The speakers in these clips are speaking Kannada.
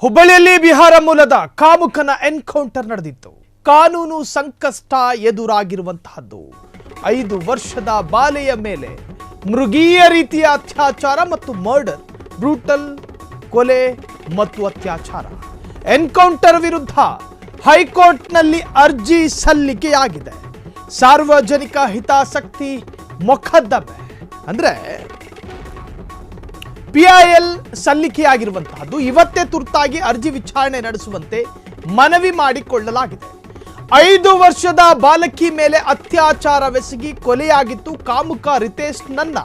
ಹುಬ್ಬಳ್ಳಿಯಲ್ಲಿ ಬಿಹಾರ ಮೂಲದ ಕಾಮುಕನ ಎನ್ಕೌಂಟರ್ ನಡೆದಿತ್ತು. ಕಾನೂನು ಸಂಕಷ್ಟ ಎದುರಾಗಿರುವಂತಹದ್ದು. 5 ವರ್ಷದ ಬಾಲೆಯ ಮೇಲೆ ಮೃಗೀಯ ರೀತಿಯ ಅತ್ಯಾಚಾರ ಮತ್ತು ಮರ್ಡರ್, ಬ್ರೂಟಲ್ ಕೊಲೆ ಮತ್ತು ಅತ್ಯಾಚಾರ. ಎನ್ಕೌಂಟರ್ ವಿರುದ್ಧ ಹೈಕೋರ್ಟ್ನಲ್ಲಿ ಅರ್ಜಿ ಸಲ್ಲಿಕೆಯಾಗಿದೆ. ಸಾರ್ವಜನಿಕ ಹಿತಾಸಕ್ತಿ ಮೊಕದ್ದಮೆ ಅಂದ್ರೆ PIL ಸಲ್ಲಿಕೆಯಾಗಿರುವಂತಹದ್ದು. ಇವತ್ತೇ ತುರ್ತಾಗಿ ಅರ್ಜಿ ವಿಚಾರಣೆ ನಡೆಸುವಂತೆ ಮನವಿ ಮಾಡಿಕೊಳ್ಳಲಾಗಿದೆ. 5 ವರ್ಷದ ಬಾಲಕಿ ಮೇಲೆ ಅತ್ಯಾಚಾರವೆಸಗಿ ಕೊಲೆಯಾಗಿತ್ತು. ಕಾಮುಕ ರಿತೇಶ್ ನನ್ನ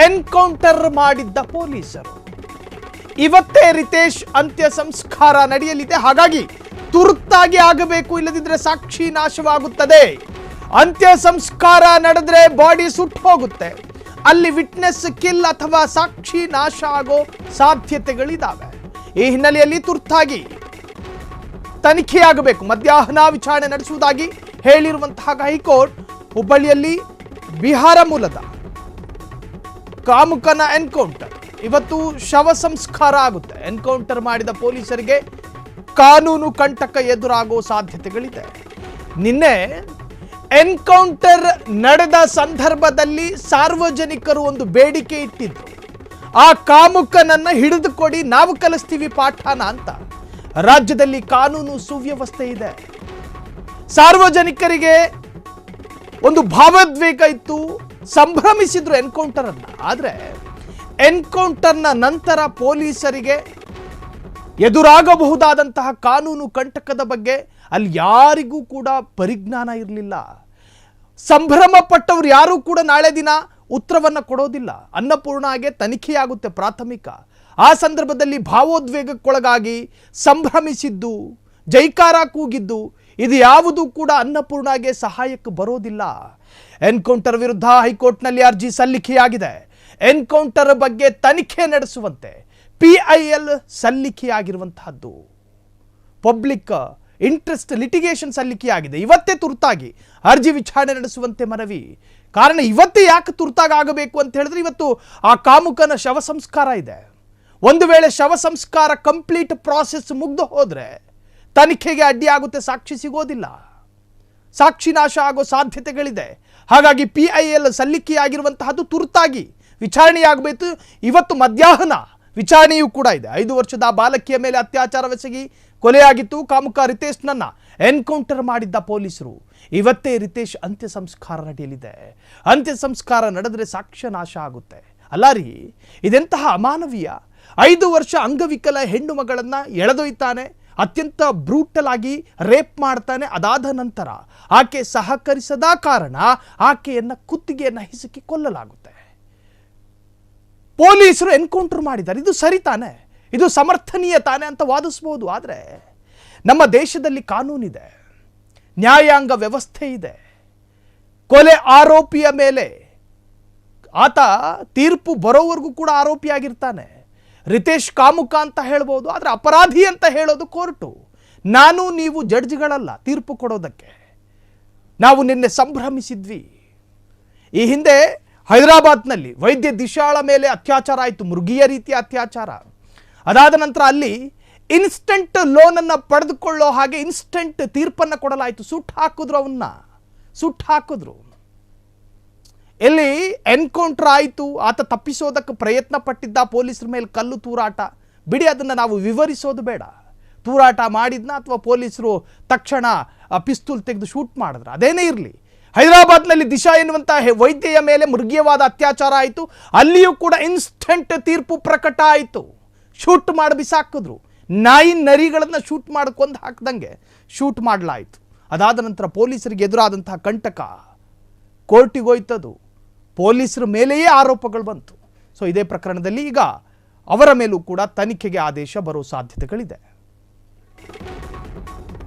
ಎನ್ಕೌಂಟರ್ ಮಾಡಿದ್ದ ಪೊಲೀಸರು. ಇವತ್ತೇ ರಿತೇಶ್ ಅಂತ್ಯ ಸಂಸ್ಕಾರ ನಡೆಯಲಿದೆ. ಹಾಗಾಗಿ ತುರ್ತಾಗಿ ಆಗಬೇಕು, ಇಲ್ಲದಿದ್ದರೆ ಸಾಕ್ಷಿ ನಾಶವಾಗುತ್ತದೆ. ಅಂತ್ಯ ಸಂಸ್ಕಾರ ನಡೆದ್ರೆ ಬಾಡಿ ಸುಟ್ಟು ಹೋಗುತ್ತೆ. ಅಲ್ಲಿ ವಿಟ್ನೆಸ್ ಕಿಲ್ ಅಥವಾ ಸಾಕ್ಷಿ ನಾಶ ಆಗೋ ಸಾಧ್ಯತೆಗಳಿದ್ದಾವೆ. ಈ ಹಿನ್ನೆಲೆಯಲ್ಲಿ ತುರ್ತಾಗಿ ತನಿಖೆಯಾಗಬೇಕು, ಮಧ್ಯಾಹ್ನ ವಿಚಾರಣೆ ನಡೆಸುವುದಾಗಿ ಹೇಳಿರುವಂತಹ ಹೈಕೋರ್ಟ್ ಹುಬ್ಬಳ್ಳಿಯಲ್ಲಿ ಬಿಹಾರ ಮೂಲದ ಕಾಮುಕನ ಎನ್ಕೌಂಟರ್, ಇವತ್ತು ಶವ ಸಂಸ್ಕಾರ ಆಗುತ್ತೆ. ಎನ್ಕೌಂಟರ್ ಮಾಡಿದ ಪೊಲೀಸರಿಗೆ ಕಾನೂನು ಕಂಟಕ ಎದುರಾಗೋ ಸಾಧ್ಯತೆಗಳಿದೆ. ನಿನ್ನೆ ಎನ್ಕೌಂಟರ್ ನಡೆದ ಸಂದರ್ಭದಲ್ಲಿ ಸಾರ್ವಜನಿಕರು ಒಂದು ಬೇಡಿಕೆ ಇಟ್ಟಿದ್ರು, ಆ ಕಾಮುಕನನ್ನ ಹಿಡಿದುಕೊಡಿ, ನಾವು ಕಲಿಸ್ತೀವಿ ಪಾಠನ ಅಂತ. ರಾಜ್ಯದಲ್ಲಿ ಕಾನೂನು ಸುವ್ಯವಸ್ಥೆ ಇದೆ. ಸಾರ್ವಜನಿಕರಿಗೆ ಒಂದು ಭಾವೋದ್ವೇಗ ಇತ್ತು, ಸಂಭ್ರಮಿಸಿದ್ರು ಎನ್ಕೌಂಟರ್ ಅನ್ನ. ಆದ್ರೆ ಎನ್ಕೌಂಟರ್ನ ನಂತರ ಪೊಲೀಸರಿಗೆ ಎದುರಾಗಬಹುದಾದಂತಹ ಕಾನೂನು ಕಂಟಕದ ಬಗ್ಗೆ ಅಲ್ಲಿ ಯಾರಿಗೂ ಕೂಡ ಪರಿಜ್ಞಾನ ಇರಲಿಲ್ಲ. ಸಂಭ್ರಮ ಪಟ್ಟವರು ಯಾರೂ ಕೂಡ ನಾಳೆ ದಿನ ಉತ್ತರವನ್ನು ಕೊಡೋದಿಲ್ಲ. ಅನ್ನಪೂರ್ಣಗೆ ತನಿಖೆಯಾಗುತ್ತೆ ಪ್ರಾಥಮಿಕ. ಆ ಸಂದರ್ಭದಲ್ಲಿ ಭಾವೋದ್ವೇಗಕ್ಕೊಳಗಾಗಿ ಸಂಭ್ರಮಿಸಿದ್ದು, ಜೈಕಾರ ಕೂಗಿದ್ದು, ಇದು ಯಾವುದೂ ಕೂಡ ಅನ್ನಪೂರ್ಣಗೆ ಸಹಾಯಕ್ಕೆ ಬರೋದಿಲ್ಲ. ಎನ್ಕೌಂಟರ್ ವಿರುದ್ಧ ಹೈಕೋರ್ಟ್ನಲ್ಲಿ ಅರ್ಜಿ ಸಲ್ಲಿಕೆಯಾಗಿದೆ. ಎನ್ಕೌಂಟರ್ ಬಗ್ಗೆ ತನಿಖೆ ನಡೆಸುವಂತೆ PIL ಸಲ್ಲಿಕೆಯಾಗಿರುವಂತಹದ್ದು. ಪಬ್ಲಿಕ್ ಇಂಟ್ರೆಸ್ಟ್ ಲಿಟಿಗೇಷನ್ ಸಲ್ಲಿಕೆಯಾಗಿದೆ. ಇವತ್ತೇ ತುರ್ತಾಗಿ ಅರ್ಜಿ ವಿಚಾರಣೆ ನಡೆಸುವಂತೆ ಮನವಿ. ಕಾರಣ ಇವತ್ತೇ ಯಾಕೆ ತುರ್ತಾಗಿ ಆಗಬೇಕು ಅಂತ ಹೇಳಿದ್ರೆ, ಇವತ್ತು ಆ ಕಾಮುಕನ ಶವ ಸಂಸ್ಕಾರ ಇದೆ. ಒಂದು ವೇಳೆ ಶವ ಸಂಸ್ಕಾರ ಕಂಪ್ಲೀಟ್ ಪ್ರಾಸೆಸ್ ಮುಗ್ದು ಹೋದ್ರೆ ತನಿಖೆಗೆ ಅಡ್ಡಿಯಾಗುತ್ತೆ, ಸಾಕ್ಷಿ ಸಿಗೋದಿಲ್ಲ, ಸಾಕ್ಷಿ ನಾಶ ಆಗೋ ಸಾಧ್ಯತೆಗಳಿದೆ. ಹಾಗಾಗಿ PIL ಸಲ್ಲಿಕೆಯಾಗಿರುವಂತಹದ್ದು ತುರ್ತಾಗಿ ವಿಚಾರಣೆಯಾಗಬೇಕು. ಇವತ್ತು ಮಧ್ಯಾಹ್ನ ವಿಚಾರಣೆಯೂ ಕೂಡ ಇದೆ. 5 ವರ್ಷದ ಬಾಲಕಿಯ ಮೇಲೆ ಅತ್ಯಾಚಾರವೆಸಗಿ ಕೊಲೆಯಾಗಿತ್ತು. ಕಾಮುಕ ರಿತೇಶ್ ನನ್ನ ಎನ್ಕೌಂಟರ್ ಮಾಡಿದ್ದ ಪೊಲೀಸರು. ಇವತ್ತೇ ರಿತೇಶ್ ಅಂತ್ಯ ಸಂಸ್ಕಾರ ನಡೆಯಲಿದೆ. ಅಂತ್ಯ ಸಂಸ್ಕಾರ ನಡೆದರೆ ಸಾಕ್ಷ್ಯ ನಾಶ ಆಗುತ್ತೆ. ಅಲ್ಲ ರೀ, ಇದೆಂತಹ ಅಮಾನವೀಯ. 5 ವರ್ಷ ಅಂಗವಿಕಲ ಹೆಣ್ಣು ಮಗಳನ್ನು ಎಳೆದೊಯ್ತಾನೆ, ಅತ್ಯಂತ ಬ್ರೂಟಲ್ ಆಗಿ ರೇಪ್ ಮಾಡ್ತಾನೆ. ಅದಾದ ನಂತರ ಆಕೆ ಸಹಕರಿಸದ ಕಾರಣ ಆಕೆಯನ್ನು ಕುತ್ತಿಗೆಯನ್ನು ಹಿಸುಕಿ ಕೊಲ್ಲಲಾಗುತ್ತೆ. ಪೊಲೀಸರು ಎನ್ಕೌಂಟರ್ ಮಾಡಿದ್ದಾರೆ. ಇದು ಸರಿ ತಾನೆ, ಇದು ಸಮರ್ಥನೀಯ ತಾನೆ ಅಂತ ವಾದಿಸಬಹುದು. ಆದರೆ ನಮ್ಮ ದೇಶದಲ್ಲಿ ಕಾನೂನಿದೆ, ನ್ಯಾಯಾಂಗ ವ್ಯವಸ್ಥೆ ಇದೆ. ಕೊಲೆ ಆರೋಪಿಯ ಮೇಲೆ ಆತ ತೀರ್ಪು ಬರೋವರೆಗೂ ಕೂಡ ಆರೋಪಿಯಾಗಿರ್ತಾನೆ. ರಿತೇಶ್ ಕಾಮುಕ ಅಂತ ಹೇಳ್ಬೋದು, ಆದರೆ ಅಪರಾಧಿ ಅಂತ ಹೇಳೋದು ಕೋರ್ಟು. ನಾನು ನೀವು ಜಡ್ಜ್ಗಳಲ್ಲ ತೀರ್ಪು ಕೊಡೋದಕ್ಕೆ. ನಾವು ನಿನ್ನೆ ಸಂಭ್ರಮಿಸಿದ್ವಿ. ಈ ಹಿಂದೆ ಹೈದರಾಬಾದ್ನಲ್ಲಿ ವೈದ್ಯ ದಿಶಾಳ ಮೇಲೆ ಅತ್ಯಾಚಾರ ಆಯಿತು, ಮೃಗೀಯ ರೀತಿಯ ಅತ್ಯಾಚಾರ. ಅದಾದ ನಂತರ ಅಲ್ಲಿ ಇನ್ಸ್ಟೆಂಟ್ ಲೋನನ್ನು ಪಡೆದುಕೊಳ್ಳೋ ಹಾಗೆ ಇನ್ಸ್ಟೆಂಟ್ ತೀರ್ಪನ್ನು ಕೊಡಲಾಯಿತು. ಸುಟ್ಟು ಹಾಕಿದ್ರು, ಅವನ್ನ ಸುಟ್ಟು ಹಾಕಿದ್ರು. ಎಲ್ಲಿ ಎನ್ಕೌಂಟರ್ ಆಯಿತು, ಆತ ತಪ್ಪಿಸೋದಕ್ಕೆ ಪ್ರಯತ್ನ ಪಟ್ಟಿದ್ದ, ಪೊಲೀಸರ ಮೇಲೆ ಕಲ್ಲು ತೂರಾಟ. ಬಿಡಿ, ಅದನ್ನು ನಾವು ವಿವರಿಸೋದು ಬೇಡ. ತೂರಾಟ ಮಾಡಿದ್ನ ಅಥವಾ ಪೊಲೀಸರು ತಕ್ಷಣ ಪಿಸ್ತೂಲ್ ತೆಗೆದು ಶೂಟ್ ಮಾಡಿದ್ರ, ಅದೇನೇ ಇರಲಿ. ಹೈದರಾಬಾದ್ನಲ್ಲಿ ದಿಶಾ ಎನ್ನುವಂತಹ ವೈದ್ಯೆಯ ಮೇಲೆ ಮೃಗೀಯವಾದ ಅತ್ಯಾಚಾರ ಆಯಿತು. ಅಲ್ಲಿಯೂ ಕೂಡ ಇನ್ಸ್ಟೆಂಟ್ ತೀರ್ಪು ಪ್ರಕಟ ಆಯಿತು. ಶೂಟ್ ಮಾಡಿ ಬಿಸಾಕಿದ್ರು. ನಾಯಿ ನರಿಗಳನ್ನು ಶೂಟ್ ಮಾಡ್ಕೊಂಡು ಹಾಕ್ದಂಗೆ ಶೂಟ್ ಮಾಡಲಾಯಿತು. ಅದಾದ ನಂತರ ಪೊಲೀಸರಿಗೆ ಎದುರಾದಂತಹ ಕಂಟಕ ಕೋರ್ಟಿಗೆ ಹೋಯ್ತದು. ಪೊಲೀಸರ ಮೇಲೆಯೇ ಆರೋಪಗಳು ಬಂತು. ಸೊ ಇದೇ ಪ್ರಕರಣದಲ್ಲಿ ಈಗ ಅವರ ಮೇಲೂ ಕೂಡ ತನಿಖೆಗೆ ಆದೇಶ ಬರೋ ಸಾಧ್ಯತೆಗಳಿದೆ.